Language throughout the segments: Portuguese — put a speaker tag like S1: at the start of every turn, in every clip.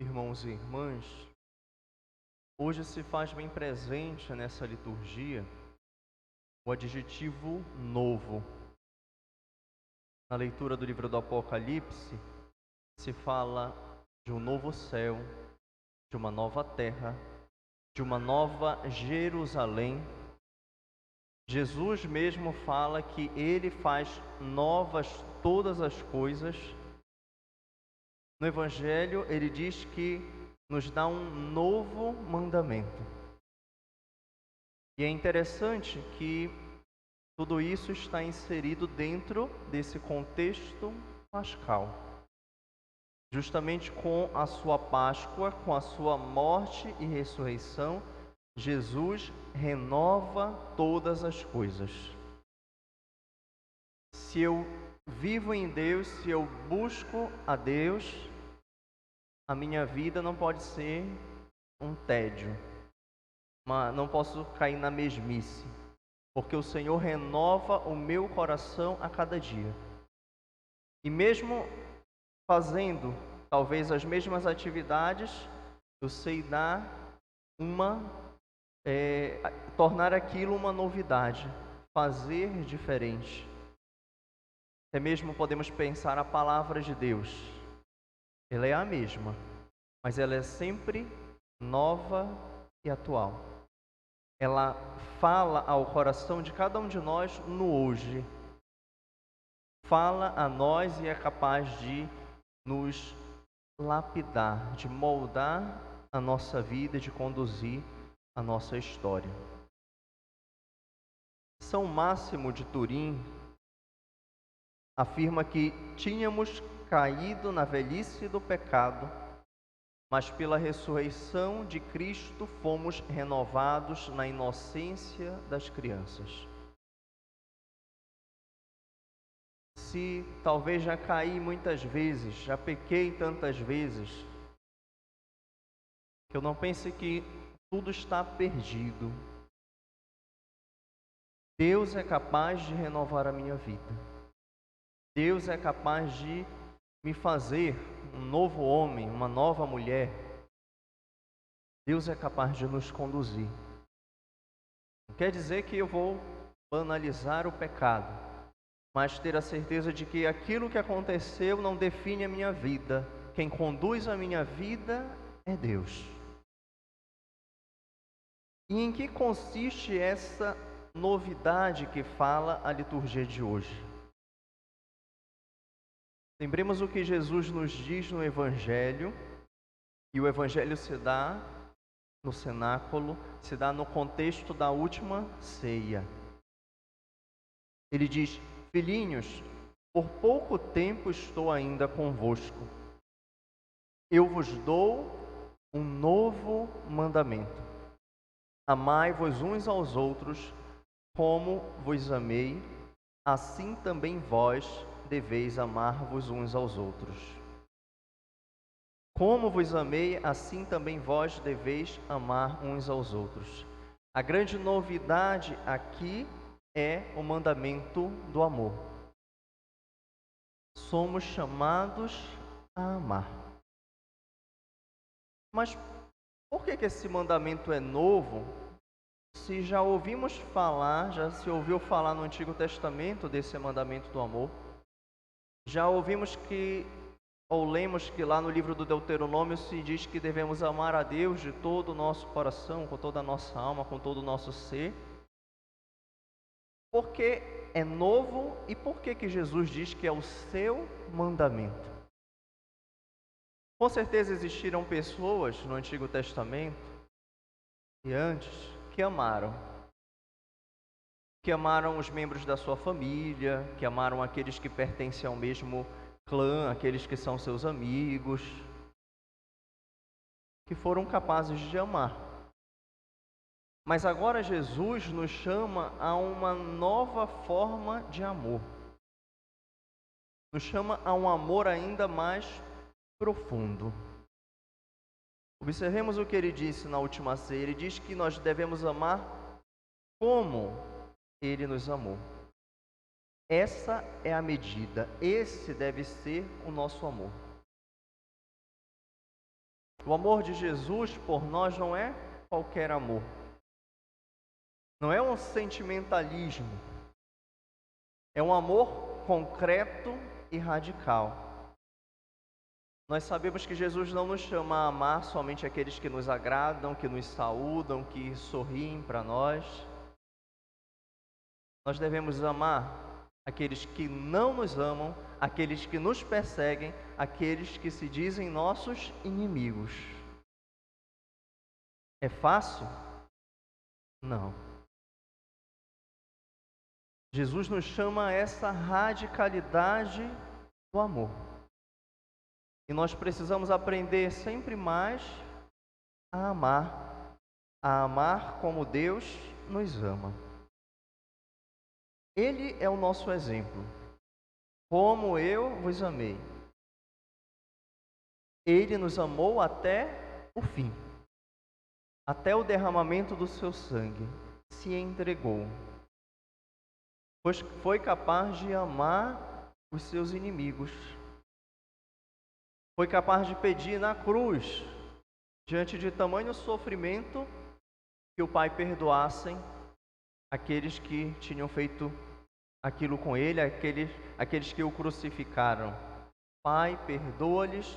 S1: Irmãos e irmãs, hoje se faz bem presente nessa liturgia o adjetivo novo. Na leitura do livro do Apocalipse, se fala de um novo céu, de uma nova terra, de uma nova Jerusalém. Jesus mesmo fala que Ele faz novas todas as coisas. No Evangelho, Ele diz que nos dá um novo mandamento. E é interessante que tudo isso está inserido dentro desse contexto pascal. Justamente com a sua Páscoa, com a sua morte e ressurreição, Jesus renova todas as coisas. Se eu vivo em Deus, se eu busco a Deus, a minha vida não pode ser um tédio, mas não posso cair na mesmice, porque o Senhor renova o meu coração a cada dia. E mesmo fazendo talvez as mesmas atividades, eu sei dar tornar aquilo uma novidade, fazer diferente. Até mesmo podemos pensar a palavra de Deus. Ela é a mesma, mas ela é sempre nova e atual. Ela fala ao coração de cada um de nós no hoje. Fala a nós e é capaz de nos lapidar, de moldar a nossa vida, de conduzir a nossa história. São Máximo de Turim afirma que tínhamos caído na velhice do pecado, mas pela ressurreição de Cristo fomos renovados na inocência das crianças. Se talvez já caí muitas vezes, já pequei tantas vezes, que eu não pense que tudo está perdido. Deus é capaz de renovar a minha vida. Deus é capaz de me fazer um novo homem, uma nova mulher. Deus é capaz de nos conduzir. Não quer dizer que eu vou banalizar o pecado, mas ter a certeza de que aquilo que aconteceu não define a minha vida. Quem conduz a minha vida é Deus. E em que consiste essa novidade que fala a liturgia de hoje? Lembremos o que Jesus nos diz no Evangelho, e o Evangelho se dá no cenáculo, se dá no contexto da última ceia. Ele diz: filhinhos, por pouco tempo estou ainda convosco. Eu vos dou um novo mandamento. Amai-vos uns aos outros, como vos amei, assim também vós deveis amar-vos uns aos outros. Como vos amei, assim também vós deveis amar uns aos outros. A grande novidade aqui é o mandamento do amor. Somos chamados a amar. Mas por que esse mandamento é novo? Se já ouvimos falar, já se ouviu falar no Antigo Testamento desse mandamento do amor, já ouvimos que, ou lemos que lá no livro do Deuteronômio se diz que devemos amar a Deus de todo o nosso coração, com toda a nossa alma, com todo o nosso ser. Por que é novo e por que Jesus diz que é o seu mandamento? Com certeza existiram pessoas no Antigo Testamento e antes que amaram os membros da sua família, que amaram aqueles que pertencem ao mesmo clã, aqueles que são seus amigos, que foram capazes de amar. Mas agora Jesus nos chama a uma nova forma de amor. Nos chama a um amor ainda mais profundo. Observemos o que ele disse na última ceia. Ele diz que nós devemos amar como ele nos amou. Essa é a medida, esse deve ser o nosso amor. O amor de Jesus por nós não é qualquer amor. Não é um sentimentalismo. É um amor concreto e radical. Nós sabemos que Jesus não nos chama a amar somente aqueles que nos agradam, que nos saúdam, que sorriem para nós. Nós devemos amar aqueles que não nos amam, aqueles que nos perseguem, aqueles que se dizem nossos inimigos. É fácil? Não. Jesus nos chama a essa radicalidade do amor. E nós precisamos aprender sempre mais a amar como Deus nos ama. Ele é o nosso exemplo. Como eu vos amei. Ele nos amou até o fim. Até o derramamento do seu sangue. Se entregou. Pois foi capaz de amar os seus inimigos. Foi capaz de pedir na cruz, diante de tamanho sofrimento, que o Pai perdoassem aqueles que tinham feito aquilo com ele, aqueles que o crucificaram. Pai, perdoa-lhes,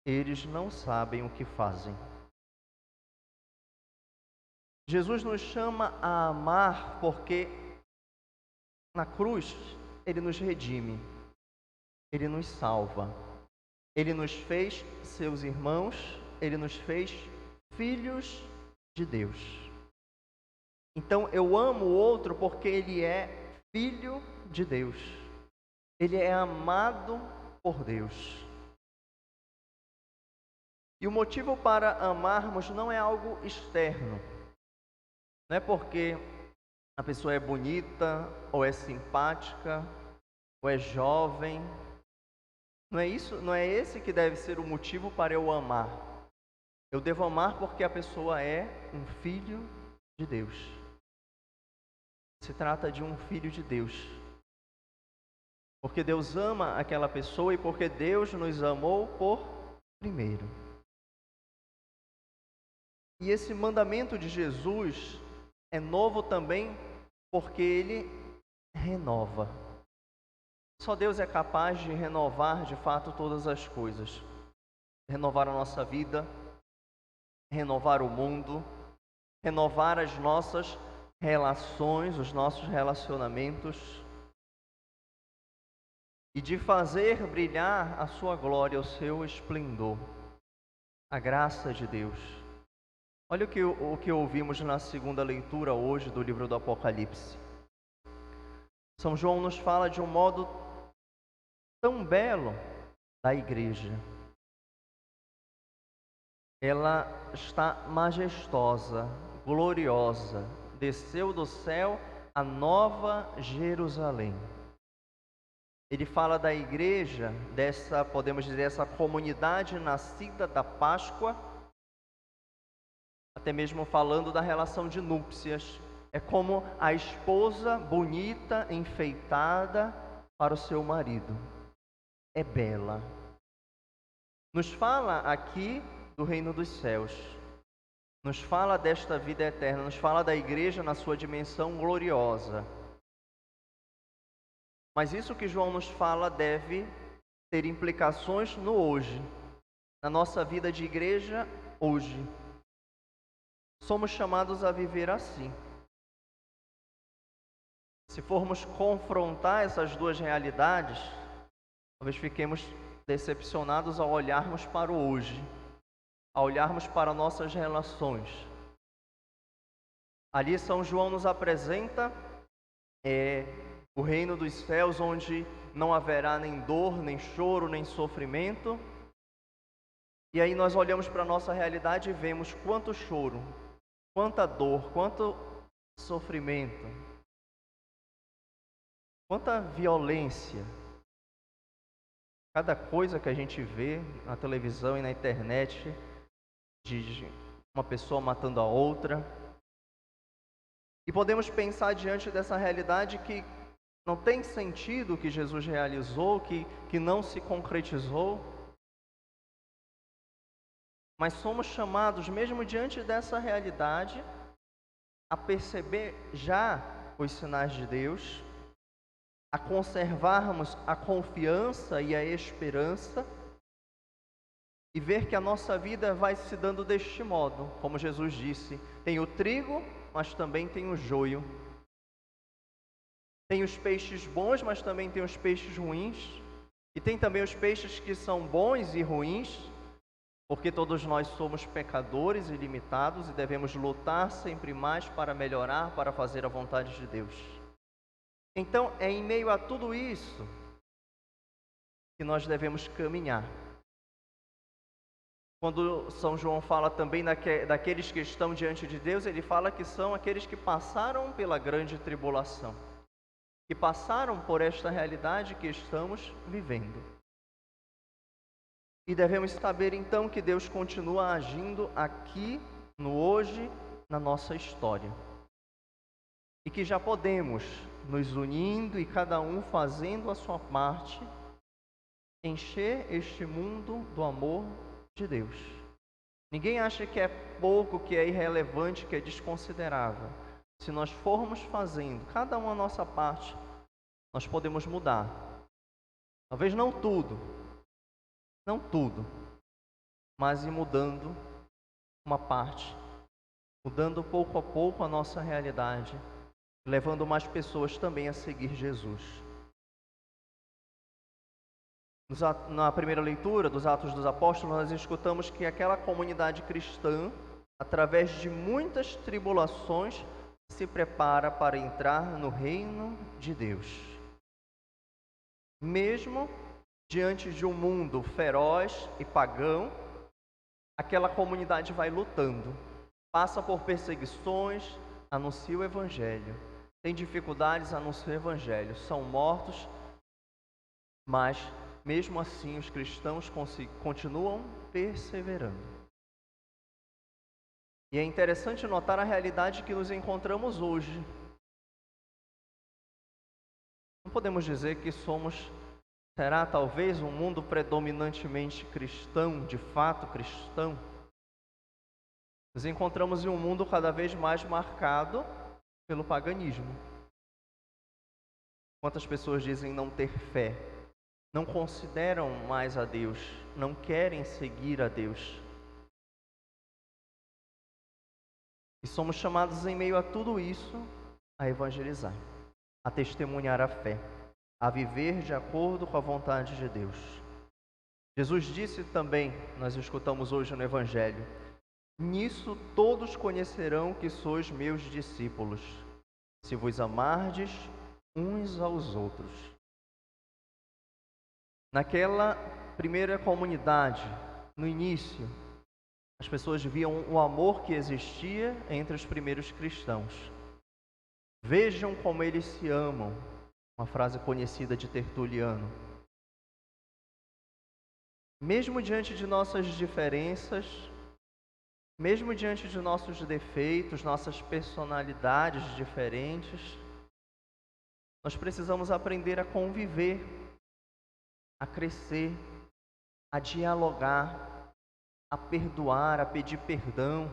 S1: eles não sabem o que fazem. Jesus nos chama a amar porque na cruz ele nos redime, ele nos salva. Ele nos fez seus irmãos, Ele nos fez filhos de Deus. Então eu amo o outro porque ele é filho de Deus. Ele é amado por Deus. E o motivo para amarmos não é algo externo. Não é porque a pessoa é bonita, ou é simpática, ou é jovem. Não é isso, não é esse que deve ser o motivo para eu amar. Eu devo amar porque a pessoa é um filho de Deus. Se trata de um filho de Deus. Porque Deus ama aquela pessoa e porque Deus nos amou por primeiro. E esse mandamento de Jesus é novo também porque ele renova. Só Deus é capaz de renovar de fato todas as coisas. Renovar a nossa vida, renovar o mundo, renovar as nossas relações, os nossos relacionamentos e de fazer brilhar a sua glória, o seu esplendor, a graça de Deus. Olha o que ouvimos na segunda leitura hoje do livro do Apocalipse. São João nos fala de um modo tão belo da igreja. Ela está majestosa, gloriosa, desceu do céu a nova Jerusalém. Ele fala da igreja, podemos dizer, essa comunidade nascida da Páscoa, até mesmo falando da relação de núpcias. É como a esposa bonita, enfeitada para o seu marido. É bela. Nos fala aqui do reino dos céus. Nos fala desta vida eterna. Nos fala da igreja na sua dimensão gloriosa. Mas isso que João nos fala deve ter implicações no hoje. Na nossa vida de igreja hoje. Somos chamados a viver assim. Se formos confrontar essas duas realidades, talvez fiquemos decepcionados ao olharmos para o hoje, ao olharmos para nossas relações. Ali São João nos apresenta o reino dos céus, onde não haverá nem dor, nem choro, nem sofrimento. E aí nós olhamos para a nossa realidade e vemos quanto choro, quanta dor, quanto sofrimento, quanta violência. Cada coisa que a gente vê na televisão e na internet, de uma pessoa matando a outra. E podemos pensar diante dessa realidade que não tem sentido o que Jesus realizou, que não se concretizou. mas somos chamados, mesmo diante dessa realidade, a perceber já os sinais de Deus, a conservarmos a confiança e a esperança e ver que a nossa vida vai se dando deste modo, como Jesus disse: tem o trigo, mas também tem o joio. Tem os peixes bons, mas também tem os peixes ruins. E tem também os peixes que são bons e ruins, porque todos nós somos pecadores e limitados e devemos lutar sempre mais para melhorar, para fazer a vontade de Deus. Então, é em meio a tudo isso que nós devemos caminhar. Quando São João fala também daqueles que estão diante de Deus, ele fala que são aqueles que passaram pela grande tribulação, que passaram por esta realidade que estamos vivendo. E devemos saber então que Deus continua agindo aqui, no hoje, na nossa história. E que já podemos, nos unindo e cada um fazendo a sua parte, encher este mundo do amor de Deus. Ninguém acha que é pouco, que é irrelevante, que é desconsiderável. Se nós formos fazendo cada um a nossa parte, nós podemos mudar. Talvez não tudo, mas ir mudando uma parte, mudando pouco a pouco a nossa realidade, levando mais pessoas também a seguir Jesus. Na primeira leitura dos Atos dos Apóstolos, nós escutamos que aquela comunidade cristã, através de muitas tribulações, se prepara para entrar no reino de Deus. Mesmo diante de um mundo feroz e pagão, aquela comunidade vai lutando, passa por perseguições, anuncia o Evangelho, tem dificuldades, anuncia o Evangelho, são mortos, mas mesmo assim os cristãos continuam perseverando. E é interessante notar a realidade que nos encontramos hoje. Não podemos dizer que será talvez um mundo predominantemente cristão, de fato cristão. Nos encontramos em um mundo cada vez mais marcado pelo paganismo. Quantas pessoas dizem não ter fé, não consideram mais a Deus, não querem seguir a Deus. E somos chamados em meio a tudo isso a evangelizar, a testemunhar a fé, a viver de acordo com a vontade de Deus. Jesus disse também, nós escutamos hoje no Evangelho: nisso todos conhecerão que sois meus discípulos, se vos amardes uns aos outros. Naquela primeira comunidade, no início, as pessoas viam o amor que existia entre os primeiros cristãos. Vejam como eles se amam, uma frase conhecida de Tertuliano. Mesmo diante de nossas diferenças, mesmo diante de nossos defeitos, nossas personalidades diferentes, nós precisamos aprender a conviver, a crescer, a dialogar, a perdoar, a pedir perdão.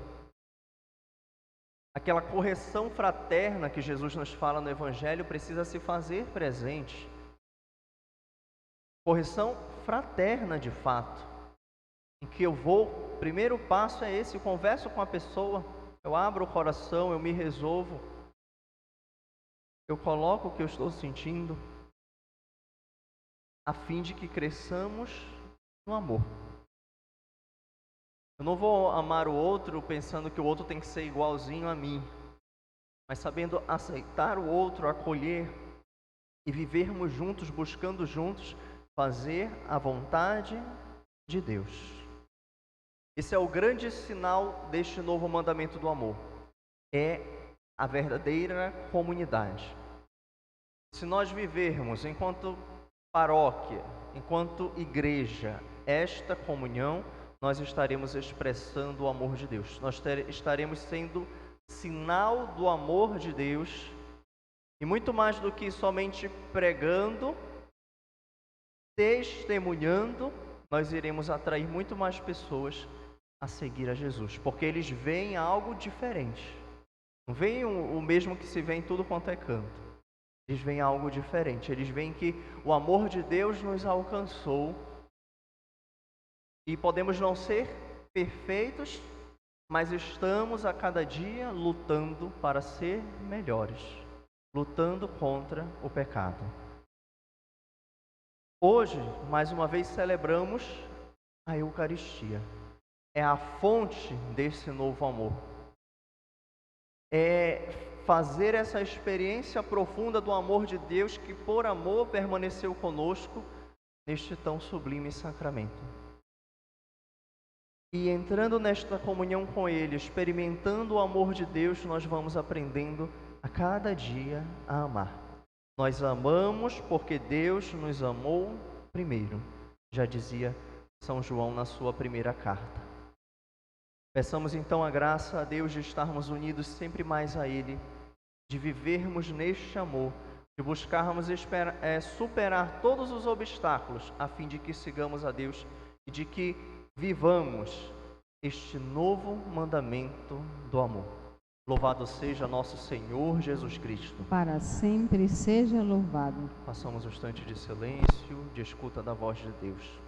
S1: Aquela correção fraterna que Jesus nos fala no Evangelho precisa se fazer presente. Correção fraterna de fato, em que o primeiro passo é esse: eu converso com a pessoa, eu abro o coração, eu me resolvo, eu coloco o que eu estou sentindo, a fim de que cresçamos no amor. Eu não vou amar o outro pensando que o outro tem que ser igualzinho a mim, mas sabendo aceitar o outro, acolher e vivermos juntos, buscando juntos fazer a vontade de Deus. Esse é o grande sinal deste novo mandamento do amor. É a verdadeira comunidade. Se nós vivermos enquanto paróquia, enquanto igreja, esta comunhão, nós estaremos expressando o amor de Deus. Nós estaremos sendo sinal do amor de Deus. E muito mais do que somente pregando, testemunhando, nós iremos atrair muito mais pessoas a seguir a Jesus, porque eles veem algo diferente. Não veem o mesmo que se vê em tudo quanto é canto. Eles veem algo diferente. Eles veem que o amor de Deus nos alcançou e podemos não ser perfeitos, mas estamos a cada dia lutando para ser melhores, lutando contra o pecado. Hoje, mais uma vez, celebramos a Eucaristia. É a fonte desse novo amor. É fazer essa experiência profunda do amor de Deus que por amor permaneceu conosco neste tão sublime sacramento. E entrando nesta comunhão com Ele, experimentando o amor de Deus, nós vamos aprendendo a cada dia a amar. Nós amamos porque Deus nos amou primeiro, já dizia São João na sua primeira carta. Peçamos então a graça a Deus de estarmos unidos sempre mais a Ele, de vivermos neste amor, de buscarmos superar todos os obstáculos, a fim de que sigamos a Deus e de que vivamos este novo mandamento do amor. Louvado seja nosso Senhor Jesus Cristo.
S2: Para sempre seja louvado.
S1: Façamos um instante de silêncio, de escuta da voz de Deus.